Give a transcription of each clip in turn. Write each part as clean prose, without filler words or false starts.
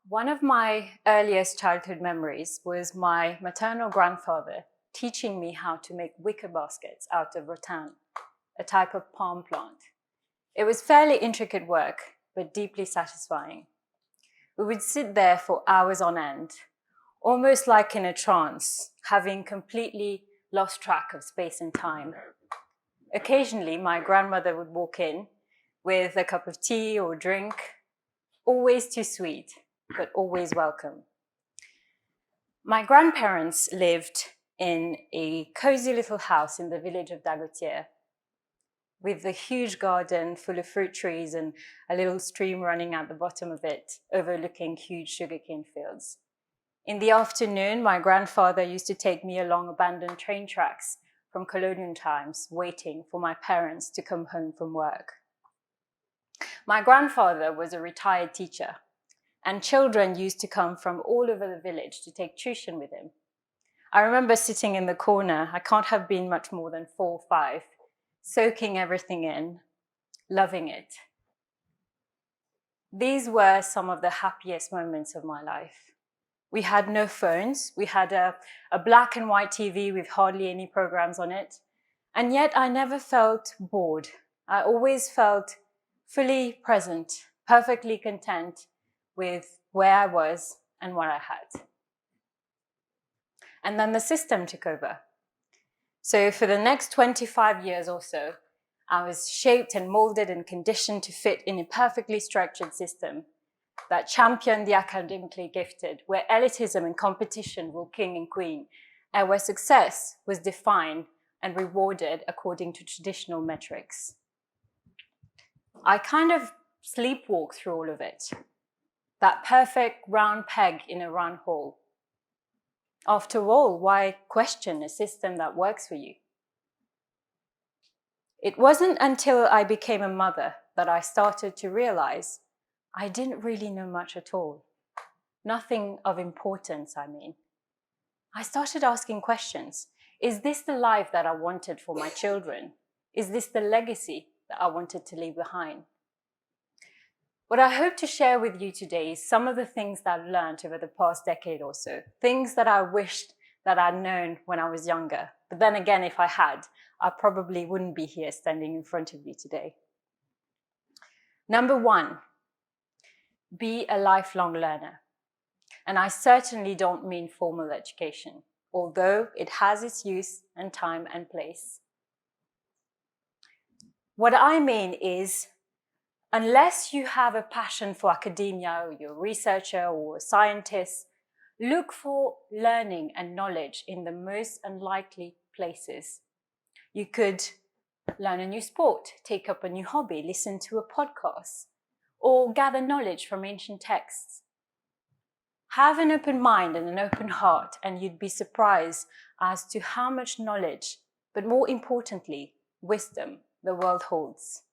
One of my earliest childhood memories was my maternal grandfather teaching me how to make wicker baskets out of rattan, a type of palm plant. It was fairly intricate work, but deeply satisfying. We would sit there for hours on end, almost like in a trance, having completely lost track of space and time. Occasionally, my grandmother would walk in with a cup of tea or drink, always too sweet, but always welcome. My grandparents lived in a cozy little house in the village of Dagotier, with a huge garden full of fruit trees and a little stream running at the bottom of it, overlooking huge sugarcane fields. In the afternoon, my grandfather used to take me along abandoned train tracks from colonial times, waiting for my parents to come home from work. My grandfather was a retired teacher, and children used to come from all over the village to take tuition with him. I remember sitting in the corner, I can't have been much more than 4 or 5, soaking everything in, loving it. These were some of the happiest moments of my life. We had no phones, we had a black and white TV with hardly any programs on it, and yet I never felt bored. I always felt fully present, perfectly content with where I was and what I had. And then the system took over. So for the next 25 years or so, I was shaped and molded and conditioned to fit in a perfectly structured system that championed the academically gifted, where elitism and competition were king and queen, and where success was defined and rewarded according to traditional metrics. I kind of sleepwalked through all of it, that perfect round peg in a round hole. After all, why question a system that works for you? It wasn't until I became a mother that I started to realize I didn't really know much at all. Nothing of importance, I mean. I started asking questions. Is this the life that I wanted for my children? Is this the legacy that I wanted to leave behind? What I hope to share with you today is some of the things that I've learned over the past decade or so, things that I wished that I'd known when I was younger. But then again, if I had, I probably wouldn't be here standing in front of you today. Number 1, be a lifelong learner. And I certainly don't mean formal education, although it has its use and time and place. What I mean is, unless you have a passion for academia, or you're a researcher or a scientist, look for learning and knowledge in the most unlikely places. You could learn a new sport, take up a new hobby, listen to a podcast, or gather knowledge from ancient texts. Have an open mind and an open heart, and you'd be surprised as to how much knowledge, but more importantly, wisdom, the world holds.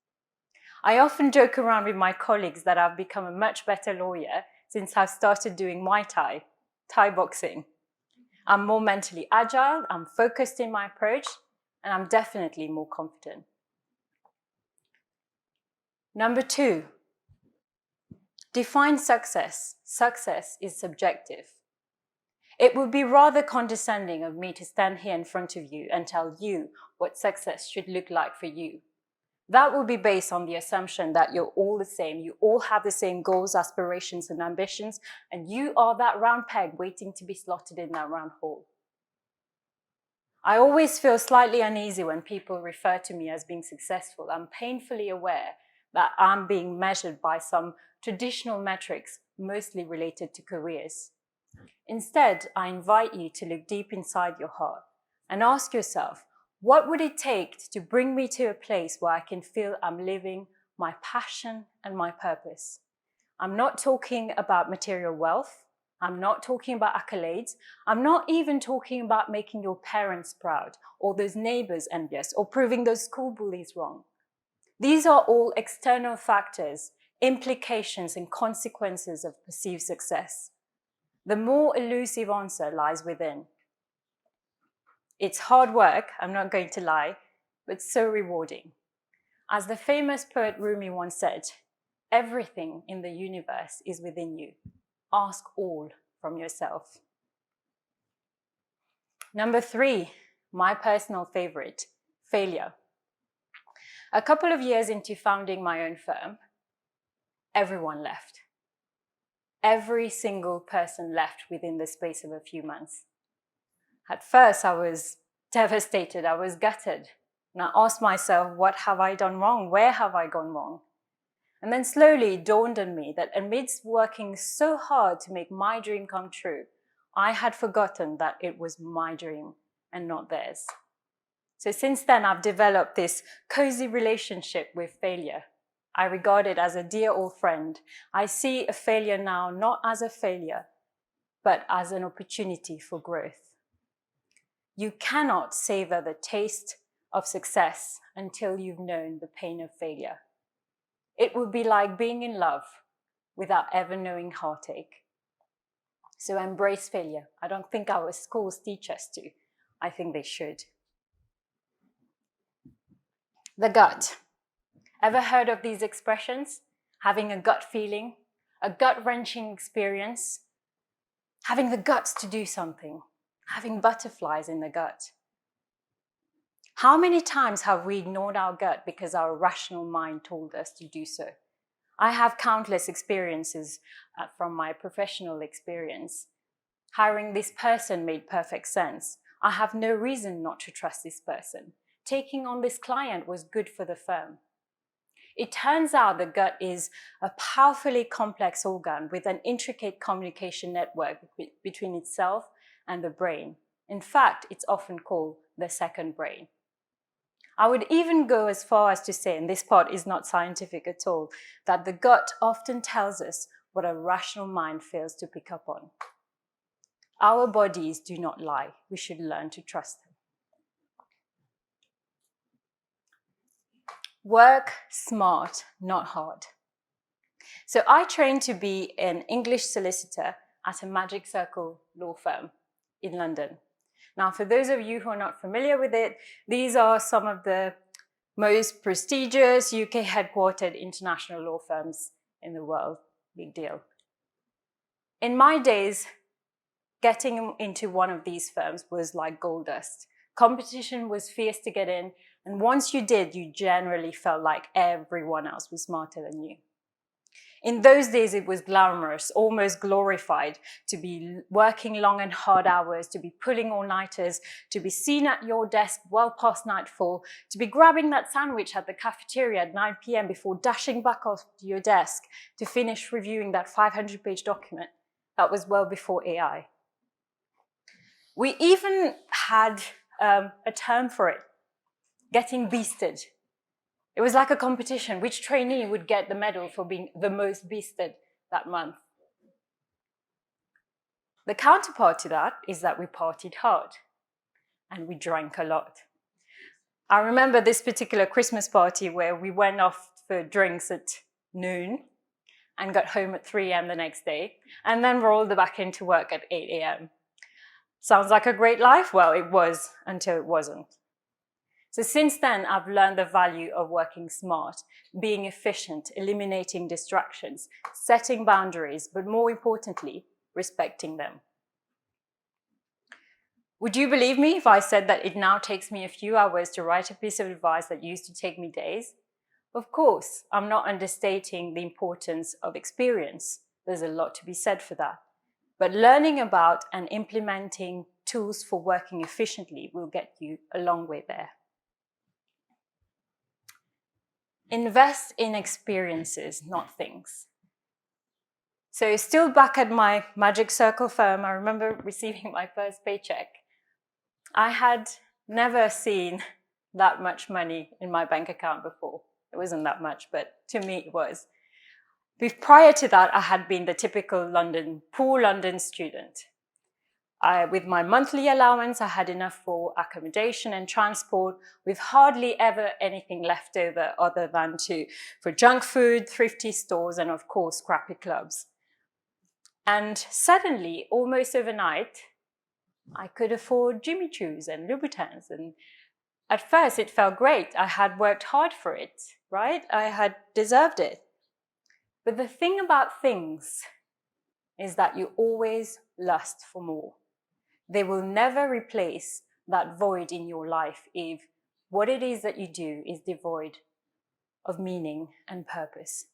I often joke around with my colleagues that I've become a much better lawyer since I've started doing Muay Thai, Thai boxing. I'm more mentally agile, I'm focused in my approach, and I'm definitely more confident. Number 2, define success. Success is subjective. It would be rather condescending of me to stand here in front of you and tell you what success should look like for you. That will be based on the assumption that you're all the same, you all have the same goals, aspirations, and ambitions, and you are that round peg waiting to be slotted in that round hole. I always feel slightly uneasy when people refer to me as being successful. I'm painfully aware that I'm being measured by some traditional metrics, mostly related to careers. Instead, I invite you to look deep inside your heart and ask yourself, what would it take to bring me to a place where I can feel I'm living my passion and my purpose? I'm not talking about material wealth. I'm not talking about accolades. I'm not even talking about making your parents proud or those neighbors envious or proving those school bullies wrong. These are all external factors, implications and consequences of perceived success. The more elusive answer lies within. It's hard work, I'm not going to lie, but so rewarding. As the famous poet Rumi once said, everything in the universe is within you. Ask all from yourself. Number 3, my personal favorite, failure. A couple of years into founding my own firm, everyone left. Every single person left within the space of a few months. At first, I was devastated. I was gutted. And I asked myself, what have I done wrong? Where have I gone wrong? And then slowly it dawned on me that amidst working so hard to make my dream come true, I had forgotten that it was my dream and not theirs. So since then, I've developed this cozy relationship with failure. I regard it as a dear old friend. I see a failure now not as a failure, but as an opportunity for growth. You cannot savor the taste of success until you've known the pain of failure. It would be like being in love without ever knowing heartache. So embrace failure. I don't think our schools teach us to. I think they should. The gut. Ever heard of these expressions? Having a gut feeling, a gut-wrenching experience, having the guts to do something, having butterflies in the gut. How many times have we ignored our gut because our rational mind told us to do so? I have countless experiences from my professional experience. Hiring this person made perfect sense. I have no reason not to trust this person. Taking on this client was good for the firm. It turns out the gut is a powerfully complex organ with an intricate communication network between itself and the brain. In fact, it's often called the second brain. I would even go as far as to say, and this part is not scientific at all, that the gut often tells us what a rational mind fails to pick up on. Our bodies do not lie. We should learn to trust them. Work smart, not hard. So I trained to be an English solicitor at a Magic Circle law firm in London. Now, for those of you who are not familiar with it, these are some of the most prestigious UK headquartered international law firms in the world. Big deal. In my days, getting into one of these firms was like gold dust. Competition was fierce to get in, and once you did, you generally felt like everyone else was smarter than you. In those days, it was glamorous, almost glorified, to be working long and hard hours, to be pulling all-nighters, to be seen at your desk well past nightfall, to be grabbing that sandwich at the cafeteria at 9 p.m. before dashing back off to your desk to finish reviewing that 500-page document. That was well before AI. We even had a term for it, getting beasted. It was like a competition. Which trainee would get the medal for being the most beasted that month? The counterpart to that is that we partied hard and we drank a lot. I remember this particular Christmas party where we went off for drinks at noon and got home at 3 a.m. the next day and then rolled back into work at 8 a.m. Sounds like a great life? Well, it was until it wasn't. So since then, I've learned the value of working smart, being efficient, eliminating distractions, setting boundaries, but more importantly, respecting them. Would you believe me if I said that it now takes me a few hours to write a piece of advice that used to take me days? Of course, I'm not understating the importance of experience. There's a lot to be said for that. But learning about and implementing tools for working efficiently will get you a long way there. Invest in experiences, not things. So still back at my Magic Circle firm, I remember receiving my first paycheck. I had never seen that much money in my bank account before. It wasn't that much, but to me it was. Prior to that, I had been the typical poor London student. With my monthly allowance, I had enough for accommodation and transport, with hardly ever anything left over other than for junk food, thrifty stores, and of course, scrappy clubs. And suddenly, almost overnight, I could afford Jimmy Choos and Louboutins. And at first, it felt great. I had worked hard for it, right? I had deserved it. But the thing about things is that you always lust for more. They will never replace that void in your life if what it is that you do is devoid of meaning and purpose.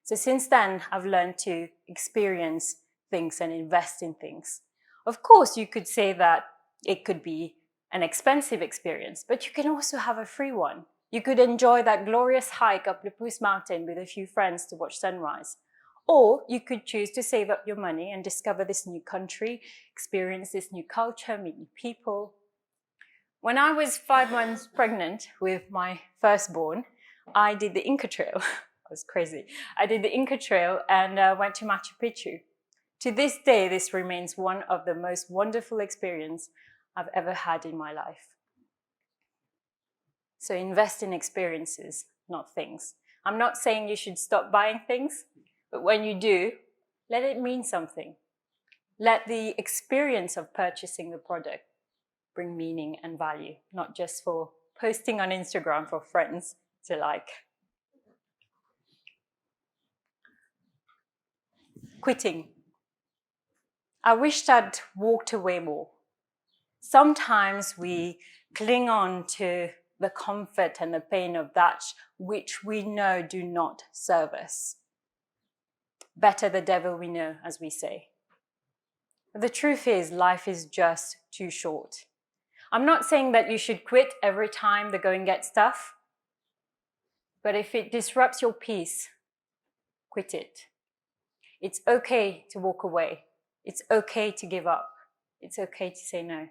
So since then, I've learned to experience things and invest in things. Of course, you could say that it could be an expensive experience, but you can also have a free one. You could enjoy that glorious hike up Lepus Mountain with a few friends to watch sunrise. Or you could choose to save up your money and discover this new country, experience this new culture, meet new people. When I was 5 months pregnant with my firstborn, I did the Inca Trail. It was crazy. I did the Inca Trail and went to Machu Picchu. To this day, this remains one of the most wonderful experiences I've ever had in my life. So invest in experiences, not things. I'm not saying you should stop buying things, but when you do, let it mean something. Let the experience of purchasing the product bring meaning and value, not just for posting on Instagram for friends to like. Quitting. I wished I'd walked away more. Sometimes we cling on to the comfort and the pain of that which we know do not serve us. Better the devil we know, as we say. But the truth is, life is just too short. I'm not saying that you should quit every time the going gets tough, but if it disrupts your peace, quit it. It's okay to walk away. It's okay to give up. It's okay to say no.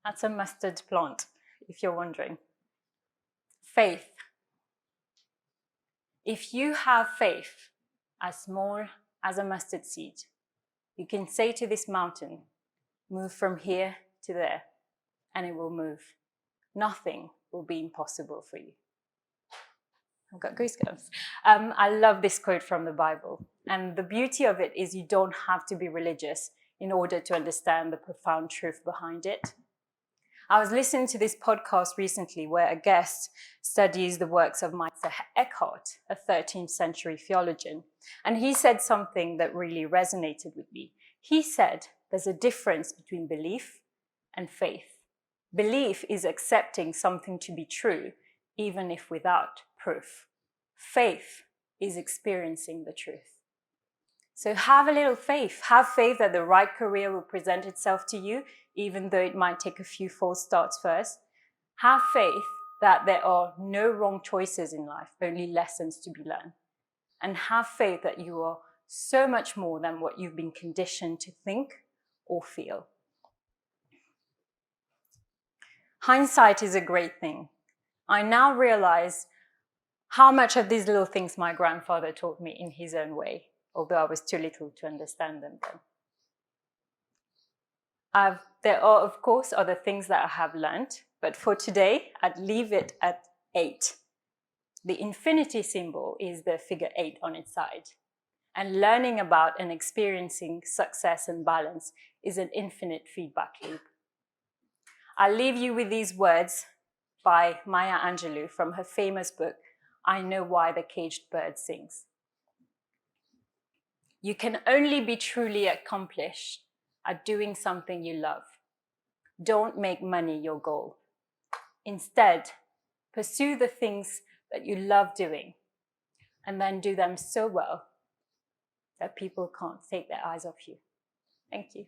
That's a mustard plant, if you're wondering. Faith. If you have faith as small as a mustard seed, you can say to this mountain, move from here to there, and it will move. Nothing will be impossible for you. I've got goosebumps. I love this quote from the Bible. And the beauty of it is you don't have to be religious in order to understand the profound truth behind it. I was listening to this podcast recently where a guest studies the works of Meister Eckhart, a 13th century theologian. And he said something that really resonated with me. He said there's a difference between belief and faith. Belief is accepting something to be true, even if without proof. Faith is experiencing the truth. So have a little faith. Have faith that the right career will present itself to you, even though it might take a few false starts first. Have faith that there are no wrong choices in life, only lessons to be learned. And have faith that you are so much more than what you've been conditioned to think or feel. Hindsight is a great thing. I now realize how much of these little things my grandfather taught me in his own way, although I was too little to understand them then. There are, of course, other things that I have learned, but for today, I'd leave it at 8. The infinity symbol is the figure 8 on its side. And learning about and experiencing success and balance is an infinite feedback loop. I'll leave you with these words by Maya Angelou from her famous book, I Know Why the Caged Bird Sings. You can only be truly accomplished at doing something you love. Don't make money your goal. Instead, pursue the things that you love doing and then do them so well that people can't take their eyes off you. Thank you.